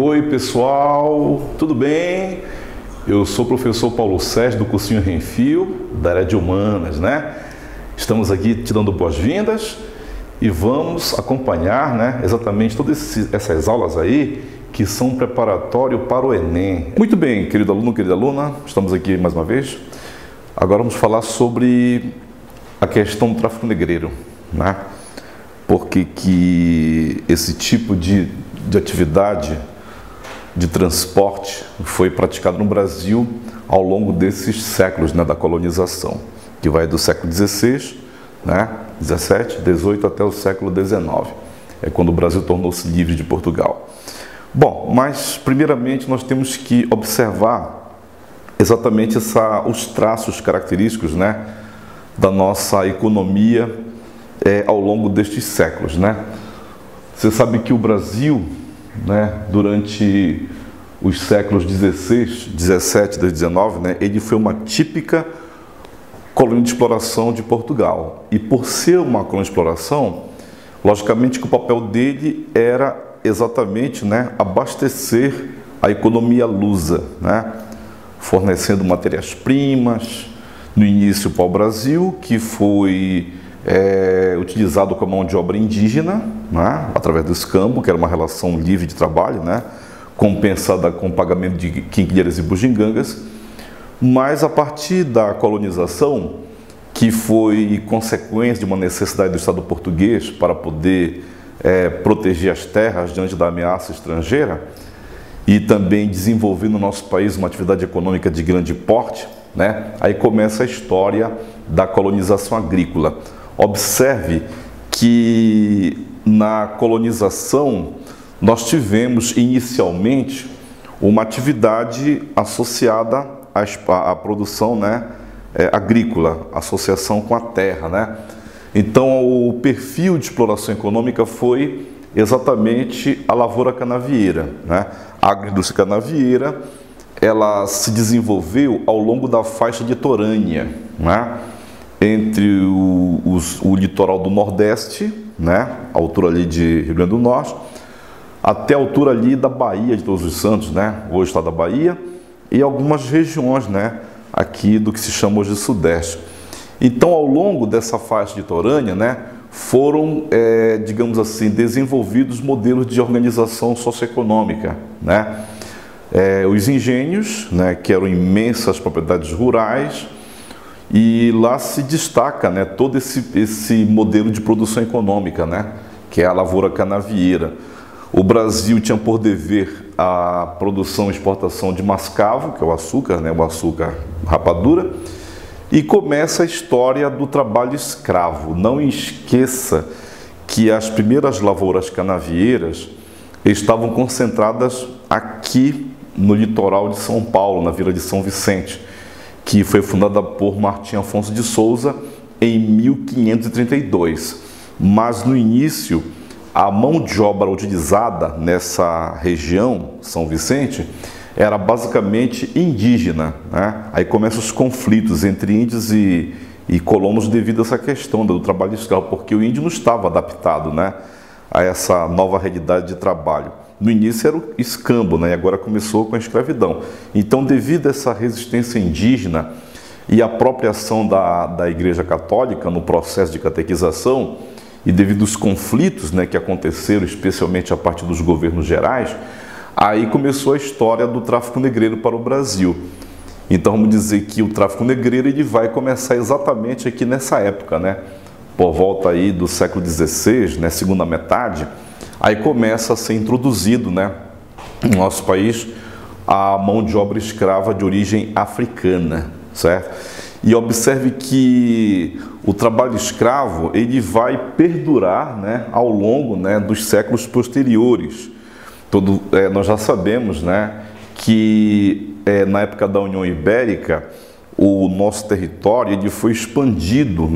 Oi pessoal, tudo bem? Eu sou o professor Paulo Sérgio do cursinho Renfio, da área de Humanas, né? Estamos aqui te dando boas-vindas e vamos acompanhar, exatamente todas essas aulas aí que são preparatório para o Enem. Muito bem, querido aluno, querida aluna, estamos aqui mais uma vez. Agora vamos falar sobre a questão do tráfico negreiro, né? Porque que esse tipo de atividade de transporte foi praticado no Brasil ao longo desses séculos, da colonização, que vai do século XVI, 17, 18 até o século XIX, é quando o Brasil tornou-se livre de Portugal. Bom, mas primeiramente nós temos que observar exatamente os traços característicos, da nossa economia ao longo destes séculos, Você sabe que o Brasil, durante os séculos 16, 17 e 19, ele foi uma típica colônia de exploração de Portugal. E por ser uma colônia de exploração, logicamente que o papel dele era exatamente abastecer a economia lusa, fornecendo matérias-primas, no início para o Brasil, que foi utilizado como mão de obra indígena, através do escambo, que era uma relação livre de trabalho, compensada com o pagamento de quinquilheiras e bugigangas. Mas a partir da colonização, que foi consequência de uma necessidade do Estado português para poder proteger as terras diante da ameaça estrangeira e também desenvolver no nosso país uma atividade econômica de grande porte, aí começa a história da colonização agrícola. Observe que na colonização nós tivemos inicialmente uma atividade associada à produção agrícola, associação com a terra, Então o perfil de exploração econômica foi exatamente a lavoura canavieira, A agroindústria canavieira, ela se desenvolveu ao longo da faixa litorânea, entre o litoral do Nordeste, a altura ali de Rio Grande do Norte, até a altura ali da Bahia de Todos os Santos, hoje está da Bahia, e algumas regiões, aqui do que se chama hoje de Sudeste. Então, ao longo dessa faixa litorânea, foram, digamos assim, desenvolvidos modelos de organização socioeconômica, os engenhos, que eram imensas propriedades rurais, e lá se destaca todo esse modelo de produção econômica, que é a lavoura canavieira. O Brasil tinha por dever a produção e exportação de mascavo, que é o açúcar rapadura, e começa a história do trabalho escravo. Não esqueça que as primeiras lavouras canavieiras estavam concentradas aqui no litoral de São Paulo, na Vila de São Vicente, que foi fundada por Martim Afonso de Souza em 1532. Mas no início, a mão de obra utilizada nessa região, São Vicente, era basicamente indígena, Aí começam os conflitos entre índios e colonos devido a essa questão do trabalho escravo, porque o índio não estava adaptado, a essa nova realidade de trabalho. No início era o escambo, e agora começou com a escravidão. Então, devido a essa resistência indígena e a apropriação da Igreja Católica no processo de catequização, e devido aos conflitos que aconteceram, especialmente a partir dos governos gerais, aí começou a história do tráfico negreiro para o Brasil. Então, vamos dizer que o tráfico negreiro ele vai começar exatamente aqui nessa época, por volta aí do século XVI, segunda metade. Aí começa a ser introduzido, no nosso país, a mão de obra escrava de origem africana, certo? E observe que o trabalho escravo ele vai perdurar, ao longo, dos séculos posteriores. Nós já sabemos, que na época da União Ibérica o nosso território ele foi expandido,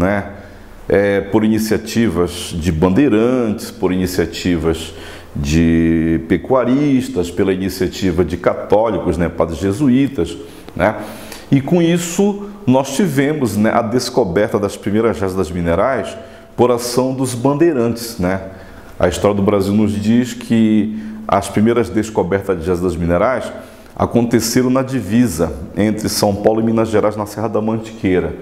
por iniciativas de bandeirantes, por iniciativas de pecuaristas, pela iniciativa de católicos, padres jesuítas, E com isso nós tivemos a descoberta das primeiras reservas minerais por ação dos bandeirantes, A história do Brasil nos diz que as primeiras descobertas de jazidas minerais aconteceram na divisa entre São Paulo e Minas Gerais, na Serra da Mantiqueira.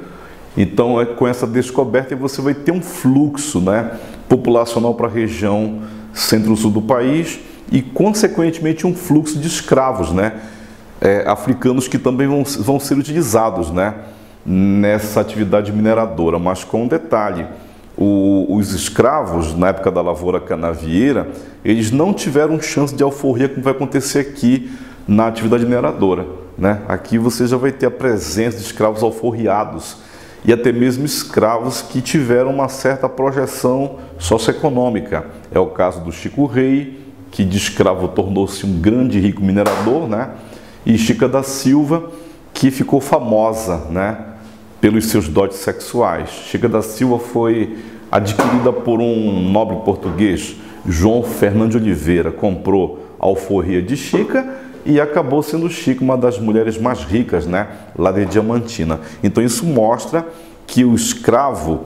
Então, com essa descoberta, você vai ter um fluxo, né, populacional para a região centro-sul do país e, consequentemente, um fluxo de escravos, né, africanos que também vão ser utilizados, né, nessa atividade mineradora. Mas com um detalhe, os escravos, na época da lavoura canavieira, eles não tiveram chance de alforria como vai acontecer aqui na atividade mineradora, né? Aqui você já vai ter a presença de escravos alforriados e até mesmo escravos que tiveram uma certa projeção socioeconômica. É o caso do Chico Rei, que de escravo tornou-se um grande e rico minerador, né? E Chica da Silva, que ficou famosa, né, pelos seus dotes sexuais. Chica da Silva foi adquirida por um nobre português, João Fernando de Oliveira, comprou a alforria de Chica e acabou sendo Chica uma das mulheres mais ricas, né, lá de Diamantina. Então isso mostra que o escravo,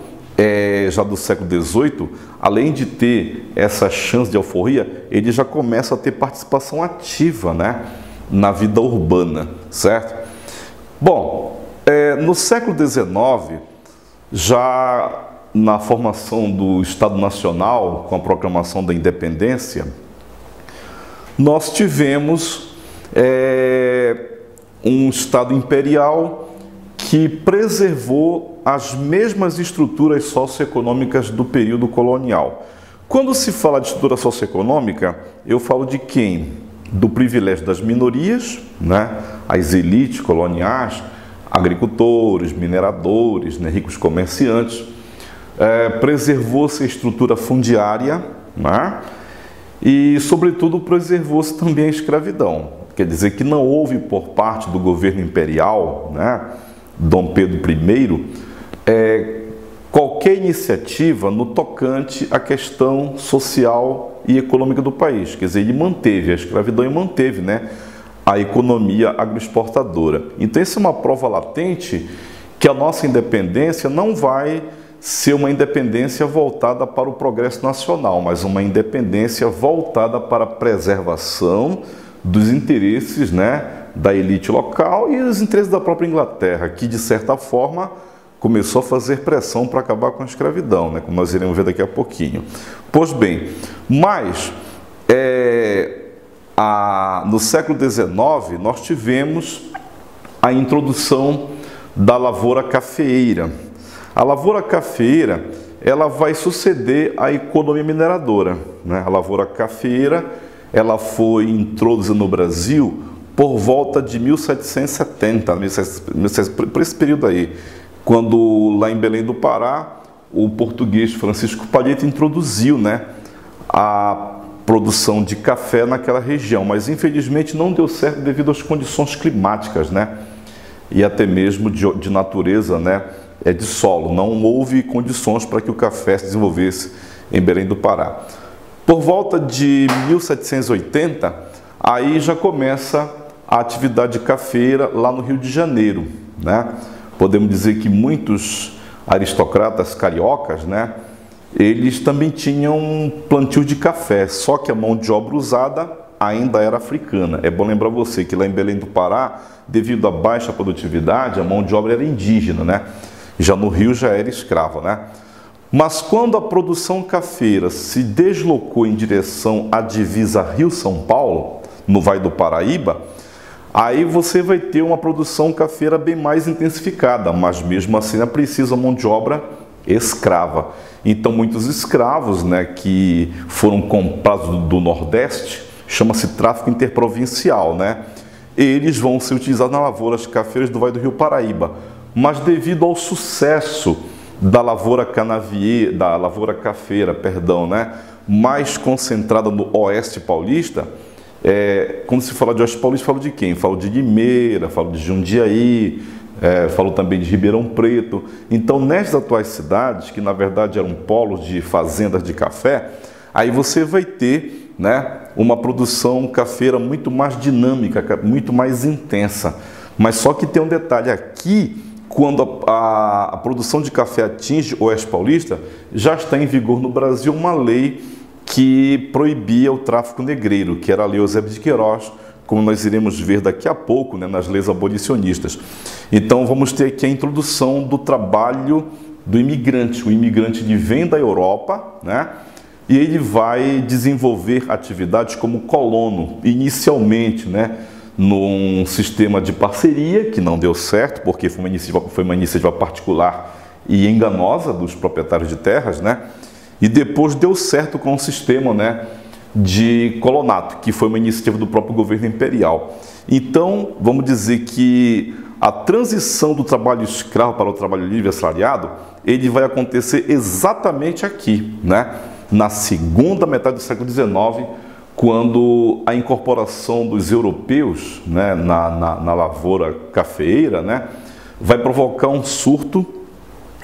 já do século XVIII, além de ter essa chance de alforria, ele já começa a ter participação ativa, né, na vida urbana, certo? Bom, no século XIX, já na formação do Estado Nacional, com a proclamação da independência, nós tivemos um Estado imperial que preservou as mesmas estruturas socioeconômicas do período colonial. Quando se fala de estrutura socioeconômica, eu falo de quem? Do privilégio das minorias, né? As elites coloniais, agricultores, mineradores, né? Ricos comerciantes. Preservou-se a estrutura fundiária, né? E, sobretudo, preservou-se também a escravidão. Quer dizer que não houve, por parte do governo imperial, né, Dom Pedro I, qualquer iniciativa no tocante à questão social e econômica do país. Quer dizer, ele manteve a escravidão e manteve, né, a economia agroexportadora. Então, essa é uma prova latente que a nossa independência não vai ser uma independência voltada para o progresso nacional, mas uma independência voltada para a preservação dos interesses, né, da elite local e os interesses da própria Inglaterra, que, de certa forma, começou a fazer pressão para acabar com a escravidão, né, como nós iremos ver daqui a pouquinho. Pois bem, mas no século XIX nós tivemos a introdução da lavoura cafeeira. A lavoura cafeeira, ela vai suceder à economia mineradora, né? A lavoura cafeeira, ela foi introduzida no Brasil por volta de 1770, por esse período aí, quando lá em Belém do Pará, o português Francisco Palheta introduziu, né, a produção de café naquela região, mas infelizmente não deu certo devido às condições climáticas, né, e até mesmo de natureza, né, de solo. Não houve condições para que o café se desenvolvesse em Belém do Pará. Por volta de 1780, aí já começa a atividade cafeeira lá no Rio de Janeiro, né? Podemos dizer que muitos aristocratas cariocas, né, eles também tinham plantio de café, só que a mão de obra usada ainda era africana. É bom lembrar você que lá em Belém do Pará, devido à baixa produtividade, a mão de obra era indígena, né? Já no Rio já era escrava, né? Mas quando a produção cafeira se deslocou em direção à divisa Rio-São Paulo, no Vale do Paraíba, aí você vai ter uma produção cafeira bem mais intensificada, mas mesmo assim é preciso mão de obra escrava. Então muitos escravos, né, que foram comprados do Nordeste, chama-se tráfico interprovincial, né? Eles vão ser utilizados nas lavouras cafeiras do Vale do Rio Paraíba, mas devido ao sucesso da lavoura cafeira, né, mais concentrada no Oeste Paulista, quando se fala de Oeste Paulista, falo de quem? Falo de Limeira, falo de Jundiaí, falo também de Ribeirão Preto. Então, nestas atuais cidades, que na verdade eram polos de fazendas de café, aí você vai ter, né, uma produção cafeira muito mais dinâmica, muito mais intensa. Mas só que tem um detalhe aqui: quando a produção de café atinge o Oeste Paulista, já está em vigor no Brasil uma lei que proibia o tráfico negreiro, que era a Lei Eusébio de Queiroz, como nós iremos ver daqui a pouco, né, nas leis abolicionistas. Então vamos ter aqui a introdução do trabalho do imigrante. O imigrante ele vem da Europa, né, e ele vai desenvolver atividades como colono, inicialmente, né, num sistema de parceria, que não deu certo, porque foi uma iniciativa particular e enganosa dos proprietários de terras, né, e depois deu certo com o sistema, né, de colonato, que foi uma iniciativa do próprio governo imperial. Então, vamos dizer que a transição do trabalho escravo para o trabalho livre assalariado, ele vai acontecer exatamente aqui, né? Na segunda metade do século XIX, quando a incorporação dos europeus, né, na lavoura cafeeira, né, vai provocar um surto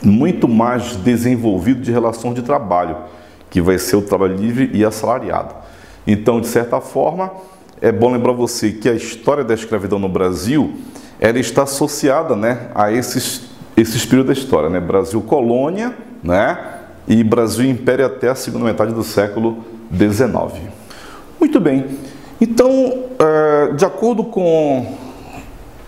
muito mais desenvolvido de relação de trabalho, que vai ser o trabalho livre e assalariado. Então, de certa forma, é bom lembrar você que a história da escravidão no Brasil, ela está associada, né, a esses períodos da história, né, Brasil colônia, né, e Brasil império até a segunda metade do século XIX. Muito bem, então, de acordo com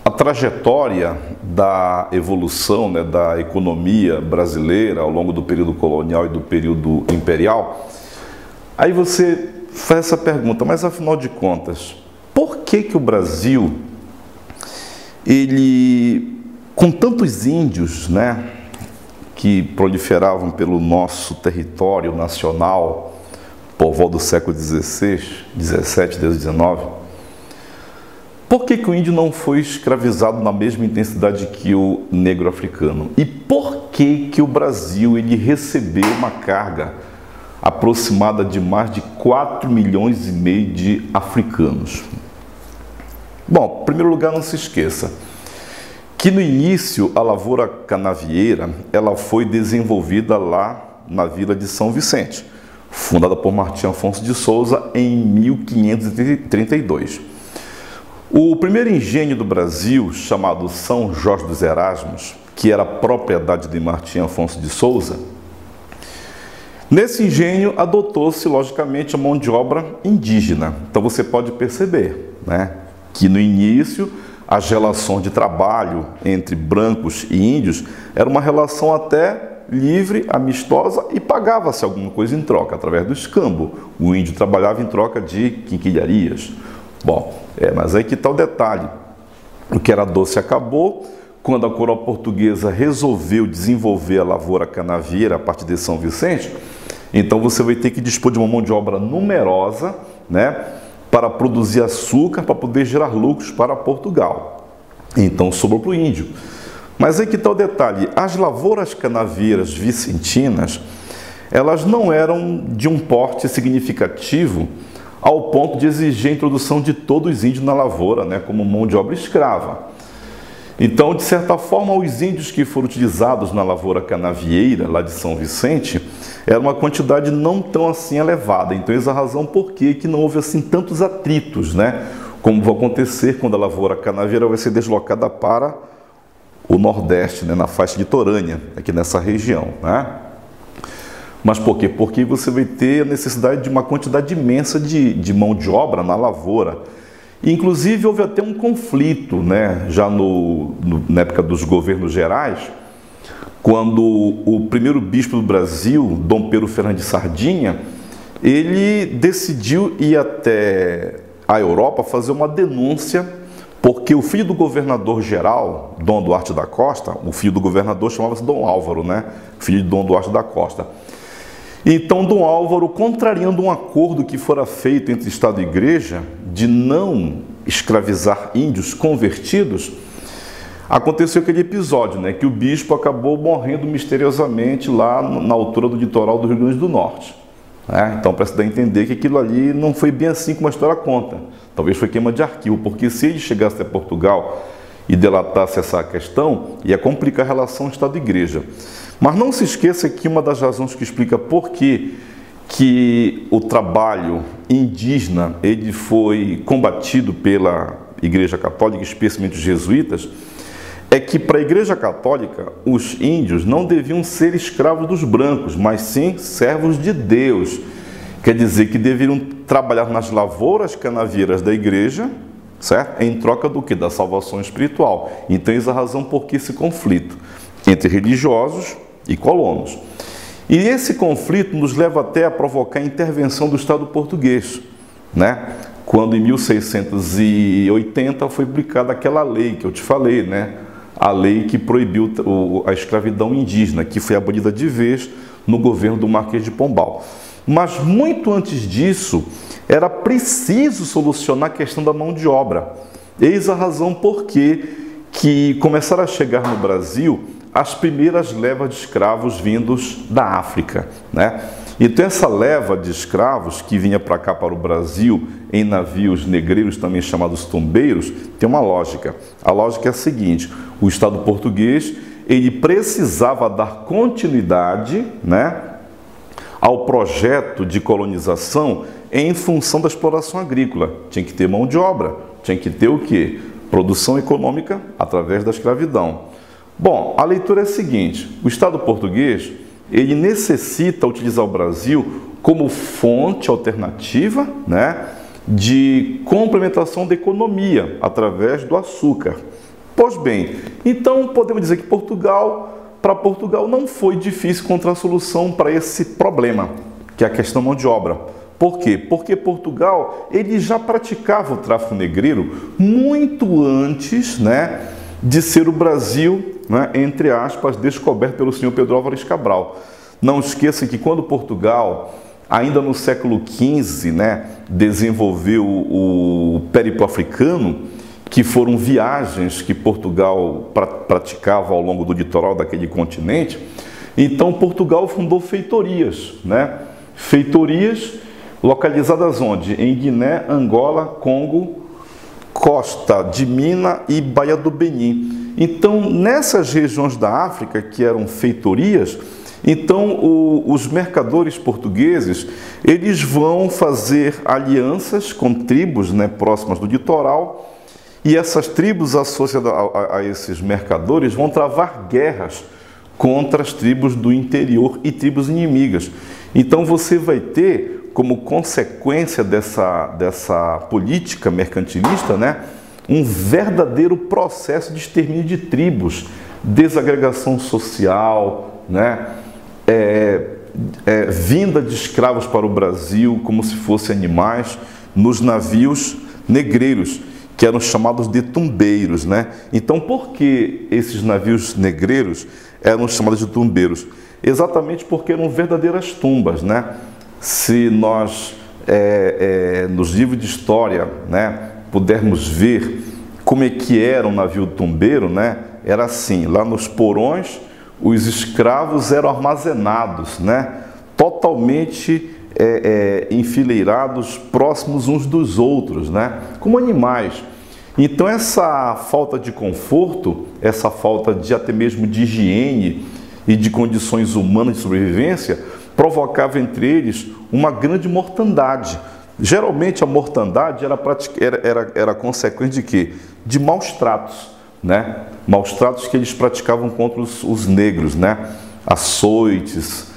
a trajetória da evolução, né, da economia brasileira ao longo do período colonial e do período imperial, aí você faz essa pergunta, mas afinal de contas, por que o Brasil, ele, com tantos índios, né, que proliferavam pelo nosso território nacional por volta do século XVI, XVII, XIX, por que o índio não foi escravizado na mesma intensidade que o negro africano? E por que o Brasil ele recebeu uma carga aproximada de mais de 4,5 milhões de africanos? Bom, em primeiro lugar, não se esqueça que no início a lavoura canavieira ela foi desenvolvida lá na vila de São Vicente, fundada por Martim Afonso de Souza em 1532. O primeiro engenho do Brasil, chamado São Jorge dos Erasmos, que era propriedade de Martim Afonso de Souza, nesse engenho adotou-se, logicamente, a mão de obra indígena. Então você pode perceber, né, que no início as relações de trabalho entre brancos e índios era uma relação até livre, amistosa e pagava-se alguma coisa em troca, através do escambo. O índio trabalhava em troca de quinquilharias. Bom, mas aí que está o detalhe. O que era doce acabou quando a coroa portuguesa resolveu desenvolver a lavoura canavieira a partir de São Vicente. Então você vai ter que dispor de uma mão de obra numerosa, né, para produzir açúcar, para poder gerar lucros para Portugal. Então sobrou para o índio. Mas aí que está o detalhe. As lavouras canavieiras vicentinas, elas não eram de um porte significativo ao ponto de exigir a introdução de todos os índios na lavoura, né, como mão de obra escrava. Então, de certa forma, os índios que foram utilizados na lavoura canavieira, lá de São Vicente, era uma quantidade não tão assim elevada. Então, essa é a razão por que não houve assim tantos atritos, né, como vai acontecer quando a lavoura canavieira vai ser deslocada para o Nordeste, né, na faixa de Torânia, aqui nessa região, né? Mas por quê? Porque você vai ter a necessidade de uma quantidade imensa de mão de obra na lavoura. E, inclusive, houve até um conflito, né, já na época dos governos gerais, quando o primeiro bispo do Brasil, Dom Pedro Fernandes de Sardinha, ele decidiu ir até a Europa fazer uma denúncia, porque o filho do governador geral, Dom Duarte da Costa, o filho do governador chamava-se Dom Álvaro, né, filho de Dom Duarte da Costa. Então, Dom Álvaro, contrariando um acordo que fora feito entre Estado e Igreja de não escravizar índios convertidos, aconteceu aquele episódio, né, que o bispo acabou morrendo misteriosamente lá na altura do litoral do Rio Grande do Norte. Então, para se dar a entender que aquilo ali não foi bem assim como a história conta. Talvez foi queima de arquivo, porque se ele chegasse a Portugal e delatasse essa questão, ia complicar a relação Estado e Igreja. Mas não se esqueça que uma das razões que explica por que o trabalho indígena ele foi combatido pela Igreja Católica, especialmente os jesuítas, é que para a Igreja Católica os índios não deviam ser escravos dos brancos, mas sim servos de Deus. Quer dizer que deveriam trabalhar nas lavouras canavieiras da igreja, certo? Em troca do quê? Da salvação espiritual. Então, eis a razão por que esse conflito entre religiosos e colonos. E esse conflito nos leva até a provocar a intervenção do Estado português, né? Quando em 1680 foi publicada aquela lei que eu te falei, né? A lei que proibiu a escravidão indígena, que foi abolida de vez no governo do Marquês de Pombal. Mas muito antes disso, era preciso solucionar a questão da mão de obra. Eis a razão por que começaram a chegar no Brasil as primeiras levas de escravos vindos da África, né? Então essa leva de escravos que vinha para cá, para o Brasil, em navios negreiros, também chamados tombeiros, tem uma lógica. A lógica é a seguinte: o Estado português, ele precisava dar continuidade, né, ao projeto de colonização em função da exploração agrícola. Tinha que ter mão de obra, tinha que ter o quê? Produção econômica através da escravidão. Bom, a leitura é a seguinte: o Estado português, ele necessita utilizar o Brasil como fonte alternativa, né, de complementação da economia através do açúcar. Pois bem, então podemos dizer que para Portugal não foi difícil encontrar solução para esse problema, que é a questão da mão de obra. Por quê? Porque Portugal, ele já praticava o tráfico negreiro muito antes, né, de ser o Brasil, né, entre aspas, descoberto pelo senhor Pedro Álvares Cabral. Não esqueça que quando Portugal, ainda no século XV, né, desenvolveu o périplo africano, que foram viagens que Portugal praticava ao longo do litoral daquele continente, então Portugal fundou feitorias, né? Feitorias localizadas onde? Em Guiné, Angola, Congo, Costa de Minas e Baía do Benim. Então, nessas regiões da África, que eram feitorias, então os mercadores portugueses, eles vão fazer alianças com tribos, né, próximas do litoral, e essas tribos associadas a esses mercadores vão travar guerras contra as tribos do interior e tribos inimigas. Então você vai ter, como consequência dessa política mercantilista, né, um verdadeiro processo de extermínio de tribos, desagregação social, né, vinda de escravos para o Brasil como se fossem animais nos navios negreiros, que eram chamados de tumbeiros, né? Então, por que esses navios negreiros eram chamados de tumbeiros? Exatamente porque eram verdadeiras tumbas, né? Se nós, nos livros de história, né, pudermos ver como é que era um navio tumbeiro, né? Era assim: lá nos porões, os escravos eram armazenados, né, totalmente enfileirados, próximos uns dos outros, né, como animais. Então essa falta de conforto, essa falta de até mesmo de higiene e de condições humanas de sobrevivência, provocava entre eles uma grande mortandade. Geralmente a mortandade era consequência de quê? De maus tratos, né? Maus tratos que eles praticavam contra os negros, né? Açoites,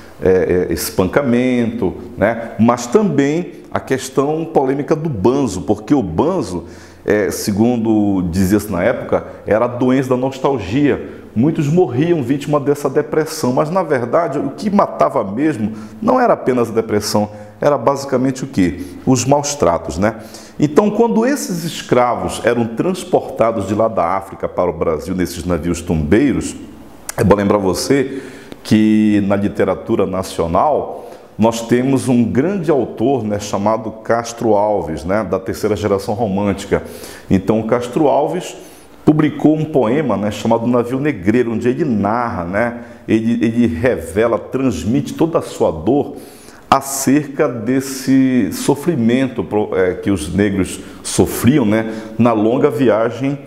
espancamento, né? Mas também a questão polêmica do banzo, porque o banzo, segundo dizia-se na época, era a doença da nostalgia. Muitos morriam vítima dessa depressão, mas na verdade o que matava mesmo não era apenas a depressão, era basicamente o quê? Os maus tratos, né? Então, quando esses escravos eram transportados de lá da África para o Brasil nesses navios tumbeiros, é bom lembrar você que na literatura nacional nós temos um grande autor, né, chamado Castro Alves, né, da terceira geração romântica. Então, Castro Alves publicou um poema, né, chamado Navio Negreiro, onde ele narra, né, ele revela, transmite toda a sua dor acerca desse sofrimento que os negros sofriam, né, na longa viagem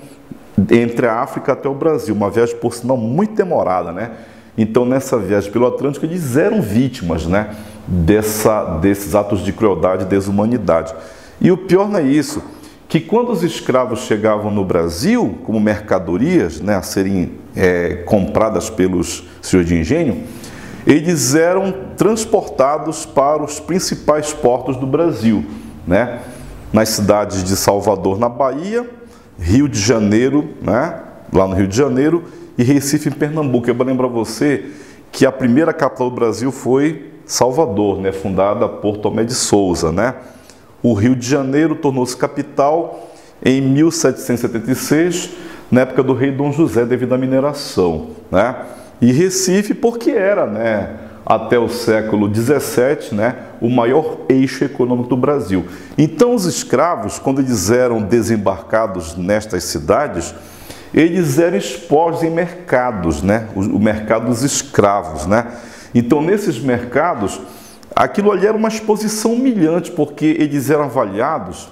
entre a África até o Brasil, uma viagem, por sinal, muito demorada, né? Então, nessa viagem pelo Atlântico, eles eram vítimas, né, desses atos de crueldade e desumanidade. E o pior não é isso, que quando os escravos chegavam no Brasil como mercadorias, né, a serem compradas pelos senhores de engenho, eles eram transportados para os principais portos do Brasil, né? Nas cidades de Salvador, na Bahia, Rio de Janeiro, né? Lá no Rio de Janeiro, e Recife, em Pernambuco. Eu vou lembrar você que a primeira capital do Brasil foi Salvador, né? Fundada por Tomé de Souza, né? O Rio de Janeiro tornou-se capital em 1776, na época do rei Dom José, devido à mineração, né? E Recife, porque era, né, até o século XVII, né, o maior eixo econômico do Brasil. Então, os escravos, quando eles eram desembarcados nestas cidades, eles eram expostos em mercados, né, o mercado dos escravos, né? Então, nesses mercados, aquilo ali era uma exposição humilhante, porque eles eram avaliados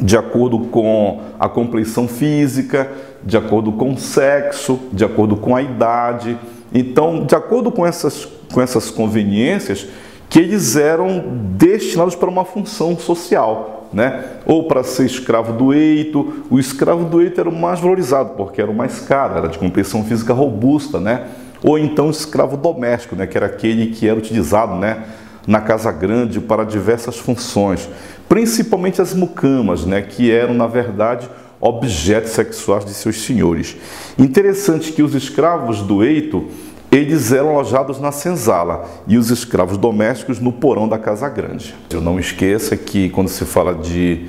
de acordo com a compleição física, de acordo com o sexo, de acordo com a idade. Então, de acordo com essas conveniências, que eles eram destinados para uma função social, né? Ou para ser escravo do eito. O escravo do eito era o mais valorizado, porque era o mais caro, era de compleição física robusta, né? Ou então escravo doméstico, né? Que era aquele que era utilizado, né, na casa grande para diversas funções, principalmente as mucamas, né, que eram, na verdade, objetos sexuais de seus senhores. Interessante que os escravos do eito, eles eram alojados na senzala e os escravos domésticos no porão da casa grande. Eu não esqueça que quando se fala de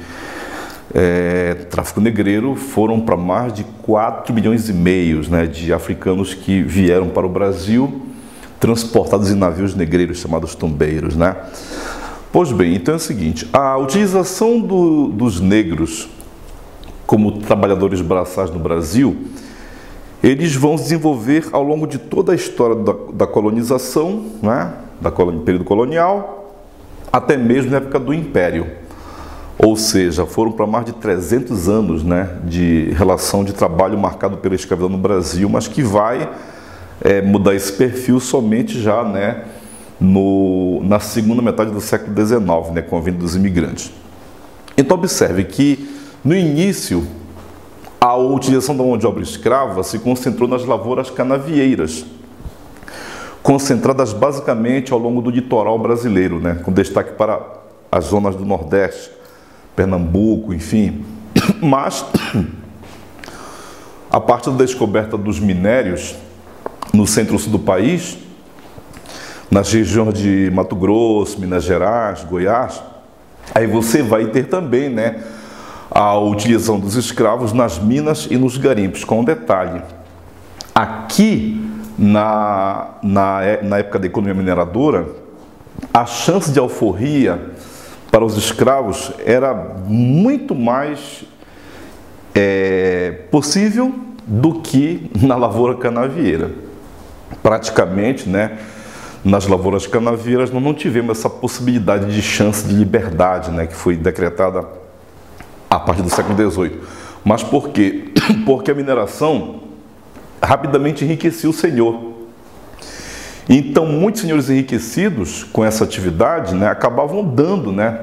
tráfico negreiro, foram para mais de 4,5 milhões, né, de africanos que vieram para o Brasil, transportados em navios negreiros chamados tombeiros, né? Pois bem, então é o seguinte, a utilização dos negros como trabalhadores braçais no Brasil, eles vão se desenvolver ao longo de toda a história da colonização, né? Período colonial, até mesmo na época do Império. Ou seja, foram para mais de 300 anos, né, de relação de trabalho marcado pela escravidão no Brasil, mas que vai mudar esse perfil somente já, né, na segunda metade do século XIX, né, com a vinda dos imigrantes. Então observe que no início a utilização da mão de obra escrava se concentrou nas lavouras canavieiras, concentradas basicamente ao longo do litoral brasileiro, né, com destaque para as zonas do Nordeste, Pernambuco, enfim. Mas a partir da descoberta dos minérios no centro-sul do país, nas regiões de Mato Grosso, Minas Gerais, Goiás, aí você vai ter também, né, a utilização dos escravos nas minas e nos garimpos, com um detalhe. Aqui, na época da economia mineradora, a chance de alforria para os escravos era muito mais possível do que na lavoura canavieira. Praticamente, né, nas lavouras canavieiras nós não tivemos essa possibilidade de chance de liberdade, né, que foi decretada a partir do século XVIII. Mas por quê? Porque a mineração rapidamente enriquecia o senhor. Então, muitos senhores enriquecidos com essa atividade, né, acabavam dando, né,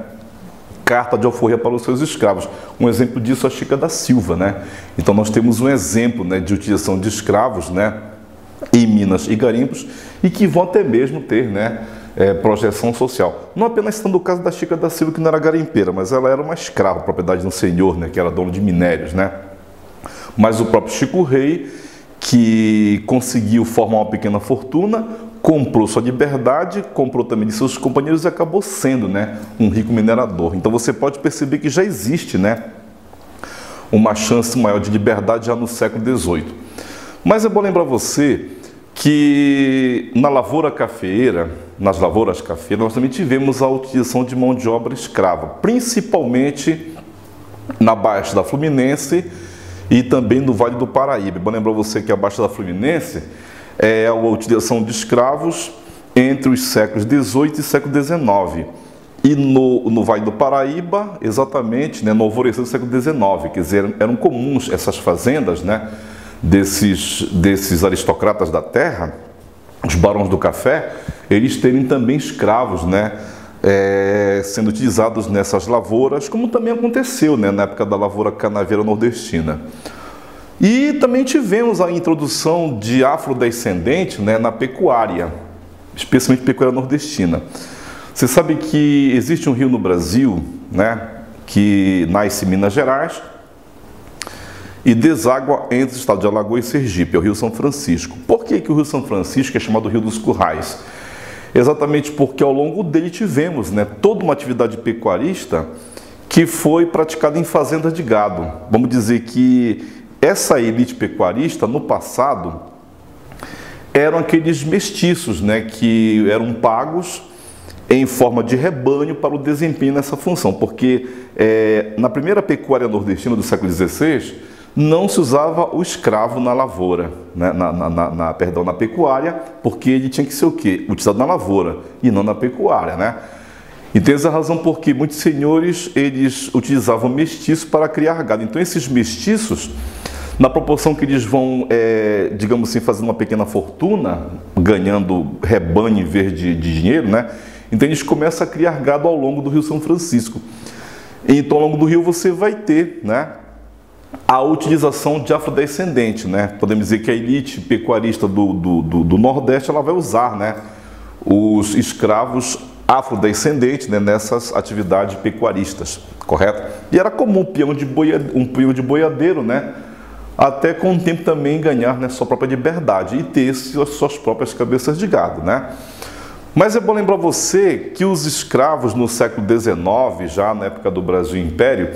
carta de alforria para os seus escravos. Um exemplo disso é a Chica da Silva, né? Então, nós temos um exemplo, né, de utilização de escravos, né, em minas e garimpos, e que vão até mesmo ter, né, projeção social. Não apenas sendo o caso da Chica da Silva, que não era garimpeira, mas ela era uma escrava, propriedade de um senhor, né, que era dono de minérios, né? Mas o próprio Chico Rei, que conseguiu formar uma pequena fortuna, comprou sua liberdade, comprou também de seus companheiros e acabou sendo, né, um rico minerador. Então você pode perceber que já existe, né, uma chance maior de liberdade já no século XVIII. Mas é bom lembrar você que na lavoura cafeeira, nas lavouras cafeeiras, nós também tivemos a utilização de mão de obra escrava, principalmente na Baixa da Fluminense e também no Vale do Paraíba. É bom lembrar você que a Baixa da Fluminense é a utilização de escravos entre os séculos XVIII e século XIX. E no Vale do Paraíba, exatamente, né, no alvorecer do século XIX, quer dizer, eram comuns essas fazendas, né, desses aristocratas da terra, os barões do café, eles terem também escravos, né, sendo utilizados nessas lavouras, como também aconteceu, né, na época da lavoura canavieira nordestina. E também tivemos a introdução de afrodescendentes, né, na pecuária. especialmente pecuária nordestina. Você sabe que existe um rio no Brasil, né, que nasce em Minas Gerais e deságua entre o estado de Alagoas e Sergipe, é o Rio São Francisco. Por que o Rio São Francisco é chamado Rio dos Currais? Exatamente porque ao longo dele tivemos, né, toda uma atividade pecuarista que foi praticada em fazendas de gado. Vamos dizer que essa elite pecuarista, no passado, eram aqueles mestiços, né, que eram pagos em forma de rebanho para o desempenho nessa função, porque na primeira pecuária nordestina do século XVI não se usava o escravo na lavoura, né, na pecuária, porque ele tinha que ser o quê? Utilizado na lavoura e não na pecuária, né? Então essa é a razão porque muitos senhores eles utilizavam mestiços para criar gado. Então esses mestiços, na proporção que eles vão, digamos assim, fazendo uma pequena fortuna, ganhando rebanho em vez de dinheiro, né? Então eles começam a criar gado ao longo do Rio São Francisco. Então ao longo do rio você vai ter, né, a utilização de afrodescendente, né? Podemos dizer que a elite pecuarista do Nordeste ela vai usar, né, os escravos afrodescendentes, né, nessas atividades pecuaristas, correto? E era comum um peão de boiadeiro, né, até com o tempo também ganhar, né, sua própria liberdade e ter suas próprias cabeças de gado, né? Mas é bom lembrar você que os escravos no século XIX, já na época do Brasil Império,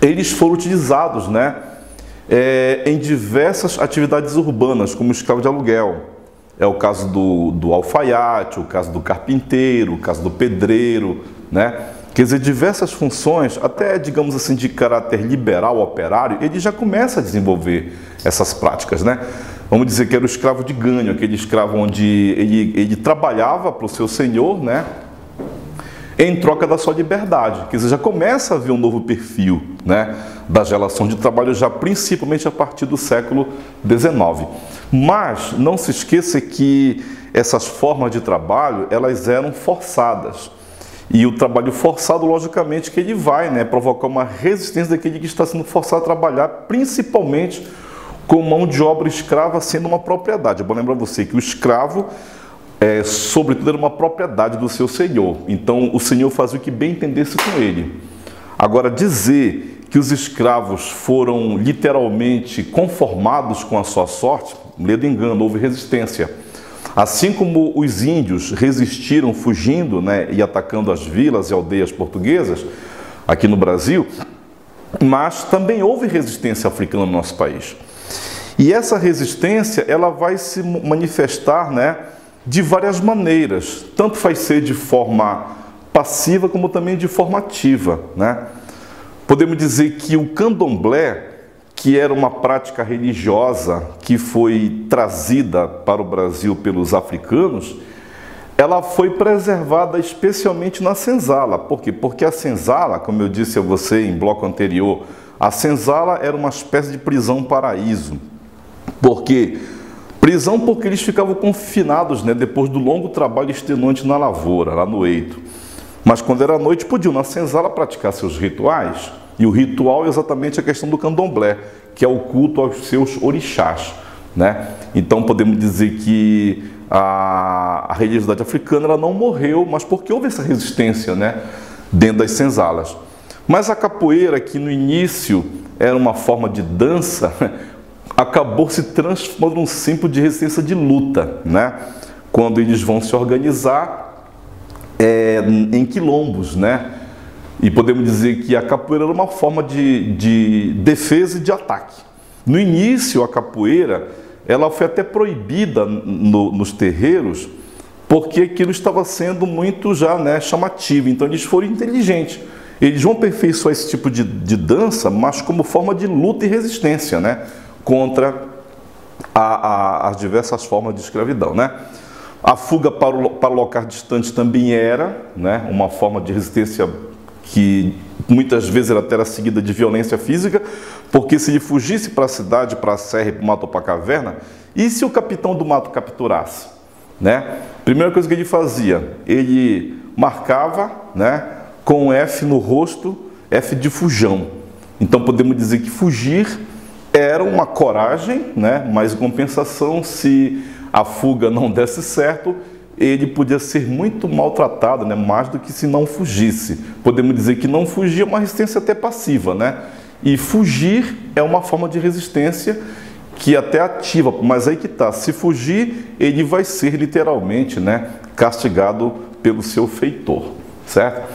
eles foram utilizados, né, em diversas atividades urbanas, como escravo de aluguel. É o caso do alfaiate, o caso do carpinteiro, o caso do pedreiro, né? Quer dizer, diversas funções, até, digamos assim, de caráter liberal, operário, ele já começa a desenvolver essas práticas, né? Vamos dizer que era o escravo de ganho, aquele escravo onde ele trabalhava para o seu senhor, né, em troca da sua liberdade. Quer dizer, já começa a haver um novo perfil, né, das relações de trabalho, já principalmente a partir do século XIX. Mas não se esqueça que essas formas de trabalho, elas eram forçadas. E o trabalho forçado, logicamente, que ele vai, né, provocar uma resistência daquele que está sendo forçado a trabalhar, principalmente com mão de obra escrava sendo uma propriedade. É bom lembrar você que o escravo, sobretudo, era uma propriedade do seu senhor. Então, o senhor fazia o que bem entendesse com ele. Agora, dizer que os escravos foram literalmente conformados com a sua sorte, ledo engano, houve resistência. Assim como os índios resistiram fugindo, né, e atacando as vilas e aldeias portuguesas aqui no Brasil, mas também houve resistência africana no nosso país. E essa resistência, ela vai se manifestar, né, de várias maneiras. Tanto faz ser de forma passiva, como também de forma ativa, né? Podemos dizer que o candomblé, que era uma prática religiosa que foi trazida para o Brasil pelos africanos, ela foi preservada especialmente na senzala. Por quê? Porque a senzala, como eu disse a você em bloco anterior, a senzala era uma espécie de prisão-paraíso. Por quê? Prisão porque eles ficavam confinados, né, depois do longo trabalho extenuante na lavoura, lá no eito. Mas quando era noite, podiam na senzala praticar seus rituais. E o ritual é exatamente a questão do candomblé, que é o culto aos seus orixás, né? Então podemos dizer que a religiosidade africana ela não morreu, mas porque houve essa resistência, né, dentro das senzalas. Mas a capoeira, que no início era uma forma de dança, acabou se transformando num símbolo de resistência de luta, né? Quando eles vão se organizar em quilombos, né? E podemos dizer que a capoeira era uma forma de defesa e de ataque. No início, a capoeira ela foi até proibida nos terreiros, porque aquilo estava sendo muito já, né, chamativo. Então eles foram inteligentes. Eles vão aperfeiçoar esse tipo de dança, mas como forma de luta e resistência, né, contra as diversas formas de escravidão, né? A fuga para locais distantes também era, né, uma forma de resistência que muitas vezes era seguida de violência física, porque se ele fugisse para a cidade, para a serra, para o mato ou para a caverna, e se o capitão do mato capturasse, né? Primeira coisa que ele fazia, ele marcava, né, com F no rosto, F de fujão. Então podemos dizer que fugir era uma coragem, né, mas em compensação, se a fuga não desse certo, ele podia ser muito maltratado, né? Mais do que se não fugisse. Podemos dizer que não fugir é uma resistência até passiva, né? E fugir é uma forma de resistência que é até ativa, mas aí que tá, se fugir, ele vai ser literalmente, né, castigado pelo seu feitor, certo?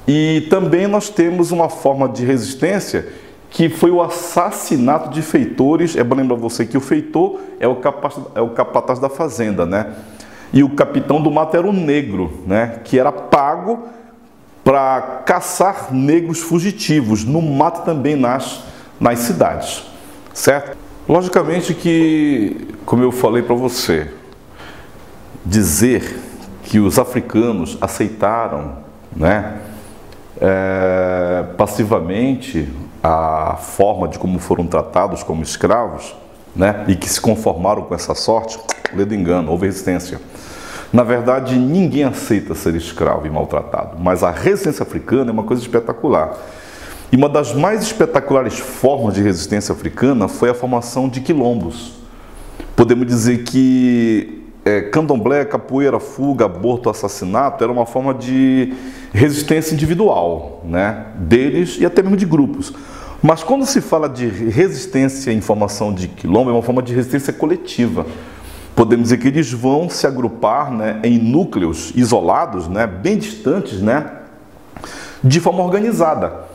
E também nós temos uma forma de resistência que foi o assassinato de feitores. É bom lembrar você que o feitor é o capataz da fazenda, né? E o capitão do mato era o negro, né, que era pago para caçar negros fugitivos no mato, também nas cidades, certo? Logicamente que, como eu falei para você, dizer que os africanos aceitaram, né, passivamente a forma de como foram tratados como escravos, né, e que se conformaram com essa sorte, ledo engano, houve resistência. Na verdade, ninguém aceita ser escravo e maltratado, mas a resistência africana é uma coisa espetacular. E uma das mais espetaculares formas de resistência africana foi a formação de quilombos. Podemos dizer que candomblé, capoeira, fuga, aborto, assassinato era uma forma de resistência individual, né, deles e até mesmo de grupos. Mas quando se fala de resistência em formação de quilombo, é uma forma de resistência coletiva. Podemos dizer que eles vão se agrupar, né, em núcleos isolados, né, bem distantes, né, de forma organizada.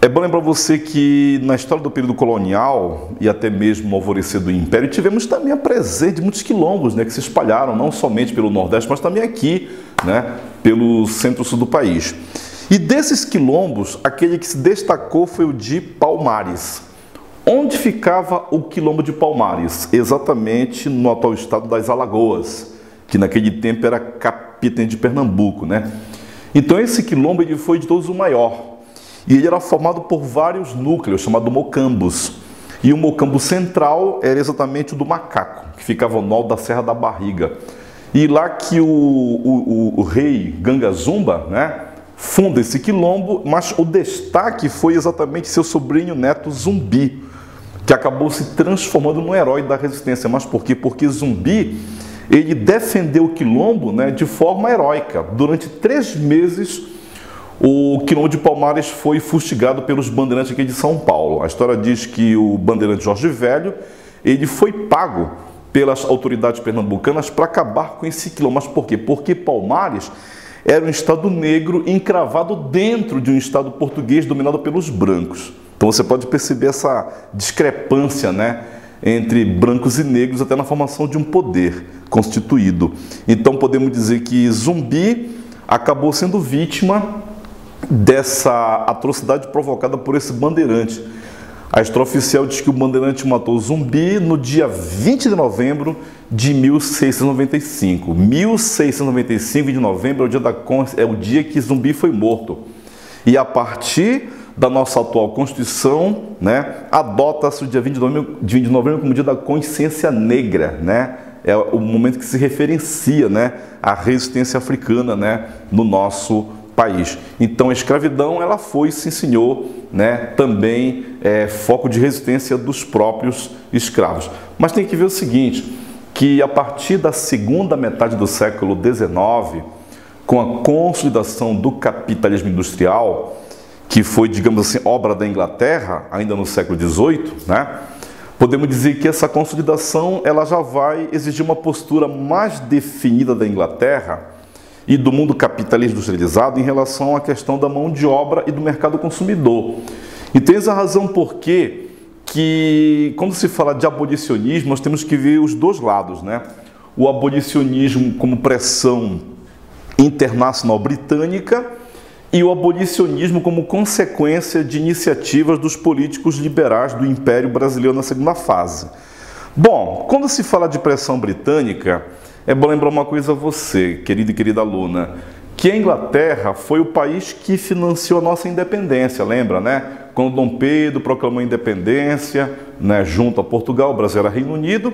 É bom lembrar você que na história do período colonial e até mesmo no alvorecer do Império, tivemos também a presença de muitos quilombos, né, que se espalharam não somente pelo Nordeste, mas também aqui, né, pelo centro-sul do país. E desses quilombos, aquele que se destacou foi o de Palmares. Onde ficava o quilombo de Palmares? Exatamente no atual estado das Alagoas, que naquele tempo era capital de Pernambuco, né? Então esse quilombo ele foi de todos o maior. E ele era formado por vários núcleos, chamados mocambos. E o mocambo central era exatamente o do Macaco, que ficava no alto da Serra da Barriga. E lá que o rei Ganga Zumba, né, funda esse quilombo, mas o destaque foi exatamente seu sobrinho neto Zumbi, que acabou se transformando num herói da resistência. Mas por quê? Porque Zumbi, ele defendeu o quilombo, né, de forma heróica. Durante 3 meses, o quilombo de Palmares foi fustigado pelos bandeirantes aqui de São Paulo. A história diz que o bandeirante Jorge Velho, ele foi pago pelas autoridades pernambucanas para acabar com esse quilombo. Mas por quê? Porque Palmares era um estado negro encravado dentro de um estado português dominado pelos brancos. Então você pode perceber essa discrepância, né, entre brancos e negros até na formação de um poder constituído. Então podemos dizer que Zumbi acabou sendo vítima dessa atrocidade provocada por esse bandeirante. A história oficial diz que o bandeirante matou Zumbi no dia 20 de novembro de 1695. 1695 de novembro é o dia que Zumbi foi morto. E a partir da nossa atual Constituição, né, adota-se o dia 20 de novembro como dia da consciência negra, né? É o momento que se referencia, né, a resistência africana, né, no nosso país. Então a escravidão, ela foi, sim senhor, né, também foco de resistência dos próprios escravos. Mas tem que ver o seguinte, que a partir da segunda metade do século XIX, com a consolidação do capitalismo industrial, que foi, digamos assim, obra da Inglaterra, ainda no século XVIII, né, podemos dizer que essa consolidação ela já vai exigir uma postura mais definida da Inglaterra e do mundo capitalista industrializado em relação à questão da mão de obra e do mercado consumidor. E tem essa razão porque que, quando se fala de abolicionismo, nós temos que ver os dois lados, né? O abolicionismo como pressão internacional britânica e o abolicionismo como consequência de iniciativas dos políticos liberais do Império Brasileiro na segunda fase. Bom, quando se fala de pressão britânica, é bom lembrar uma coisa a você, querida e querida aluna, que a Inglaterra foi o país que financiou a nossa independência, lembra, né? Quando Dom Pedro proclamou a independência, né, junto a Portugal, o Brasil era Reino Unido,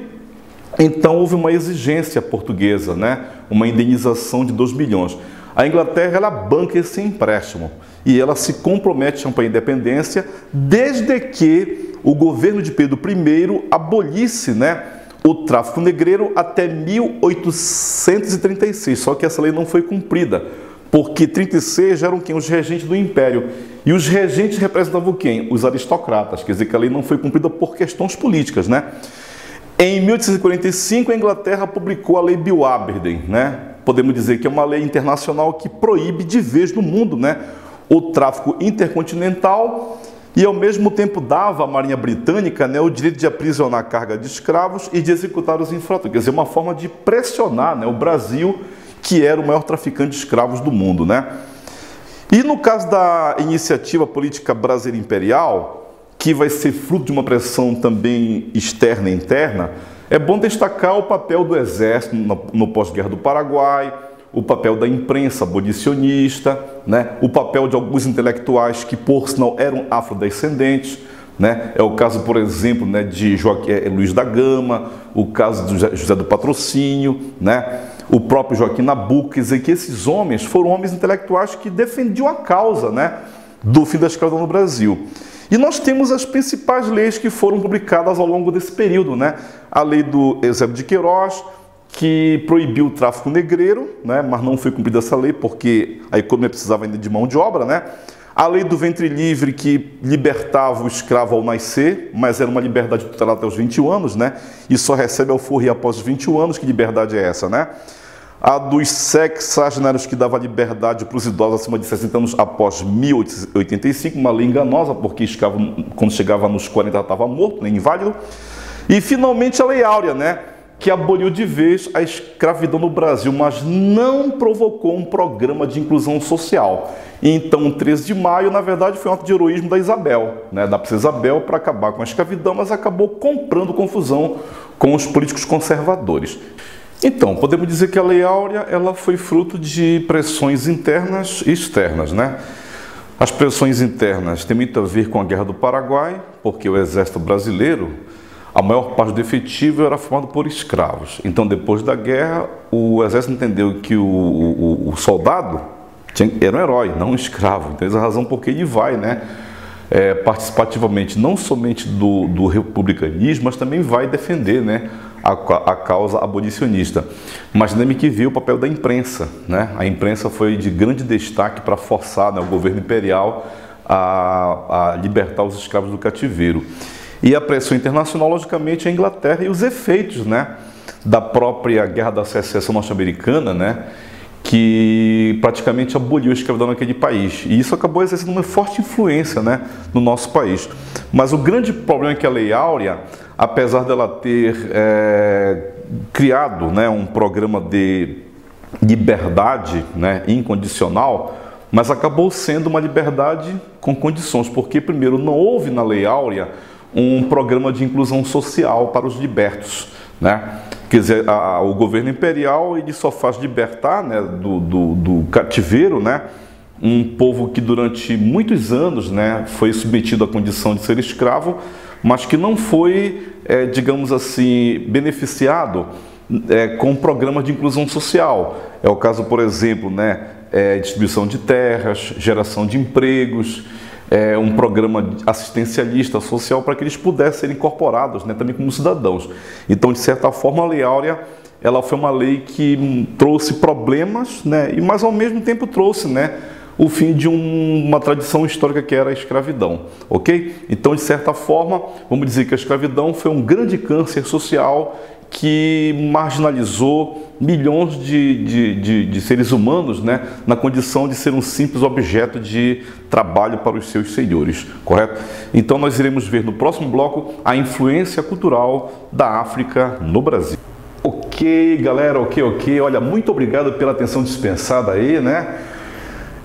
então houve uma exigência portuguesa, né? Uma indenização de 2 milhões. A Inglaterra, ela banca esse empréstimo e ela se compromete para a independência desde que o governo de Pedro I abolisse, né, o tráfico negreiro até 1836, só que essa lei não foi cumprida, porque 36 eram quem? Os regentes do Império. E os regentes representavam quem? Os aristocratas, quer dizer que a lei não foi cumprida por questões políticas, né? Em 1845, a Inglaterra publicou a Lei Bill Aberdeen, né? Podemos dizer que é uma lei internacional que proíbe de vez no mundo, né, o tráfico intercontinental e, ao mesmo tempo, dava à Marinha Britânica, né, o direito de aprisionar carga de escravos e de executar os infratores. Quer dizer, uma forma de pressionar, né, o Brasil, que era o maior traficante de escravos do mundo, né? E no caso da iniciativa política brasileira imperial, que vai ser fruto de uma pressão também externa e interna, é bom destacar o papel do Exército no pós-guerra do Paraguai, o papel da imprensa abolicionista, né? O papel de alguns intelectuais que, por sinal, eram afrodescendentes, né? É o caso, por exemplo, né, de Luiz da Gama, o caso de José do Patrocínio, né? O próprio Joaquim Nabuco. Quer dizer que esses homens foram homens intelectuais que defendiam a causa, né, do fim da escravidão no Brasil. E nós temos as principais leis que foram publicadas ao longo desse período, né? A lei do Eusébio de Queiroz, que proibiu o tráfico negreiro, né? Mas não foi cumprida essa lei porque a economia precisava ainda de mão de obra, né? A lei do ventre livre, que libertava o escravo ao nascer, mas era uma liberdade tutelada até os 21 anos, né? E só recebe alforria após os 21 anos. Que liberdade é essa, né? A dos sexagenários, que dava liberdade para os idosos acima de 60 anos após 1885, uma lei enganosa, porque escravo, quando chegava nos 40 estava morto, né, inválido. E finalmente a Lei Áurea, né, que aboliu de vez a escravidão no Brasil, mas não provocou um programa de inclusão social. E então, 13 de maio, na verdade, foi um ato de heroísmo da Isabel, né, da princesa Isabel, para acabar com a escravidão, mas acabou comprando confusão com os políticos conservadores. Então, podemos dizer que a Lei Áurea ela foi fruto de pressões internas e externas, né? As pressões internas têm muito a ver com a Guerra do Paraguai, porque o exército brasileiro, a maior parte do efetivo era formado por escravos. Então, depois da guerra, o exército entendeu que o soldado era um herói, não um escravo. Então, essa é a razão por que ele vai, né, participativamente, não somente do republicanismo, mas também vai defender, né, a causa abolicionista. Mas também que viu o papel da imprensa, né? A imprensa foi de grande destaque para forçar, né, o governo imperial a libertar os escravos do cativeiro. E a pressão internacional, logicamente, é a Inglaterra e os efeitos, né, da própria Guerra da Secessão norte-americana, né, que praticamente aboliu a escravidão naquele país. E isso acabou exercendo uma forte influência, né, no nosso país. Mas o grande problema é que a Lei Áurea, apesar dela ter criado, né, um programa de liberdade, né, incondicional, mas acabou sendo uma liberdade com condições, porque, primeiro, não houve na Lei Áurea um programa de inclusão social para os libertos, né? Quer dizer, o governo imperial ele só faz libertar, né, do cativeiro, né, um povo que durante muitos anos, né, foi submetido à condição de ser escravo, mas que não foi, digamos assim, beneficiado com um programa de inclusão social. É o caso, por exemplo, né, distribuição de terras, geração de empregos, um programa assistencialista social para que eles pudessem ser incorporados, né, também como cidadãos. Então, de certa forma, a Lei Áurea ela foi uma lei que trouxe problemas, né, e mas ao mesmo tempo trouxe, né, o fim de uma tradição histórica que era a escravidão, ok? Então, de certa forma, vamos dizer que a escravidão foi um grande câncer social que marginalizou milhões de seres humanos, né, na condição de ser um simples objeto de trabalho para os seus senhores, correto? Então nós iremos ver no próximo bloco a influência cultural da África no Brasil. Ok, galera, ok. Olha, muito obrigado pela atenção dispensada aí, né?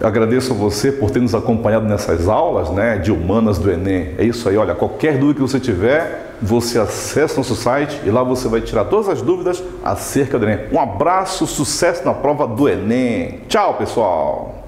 Eu agradeço a você por ter nos acompanhado nessas aulas, né, de humanas do Enem. É isso aí, olha, qualquer dúvida que você tiver, você acessa nosso site e lá você vai tirar todas as dúvidas acerca do Enem. Um abraço, sucesso na prova do Enem. Tchau, pessoal!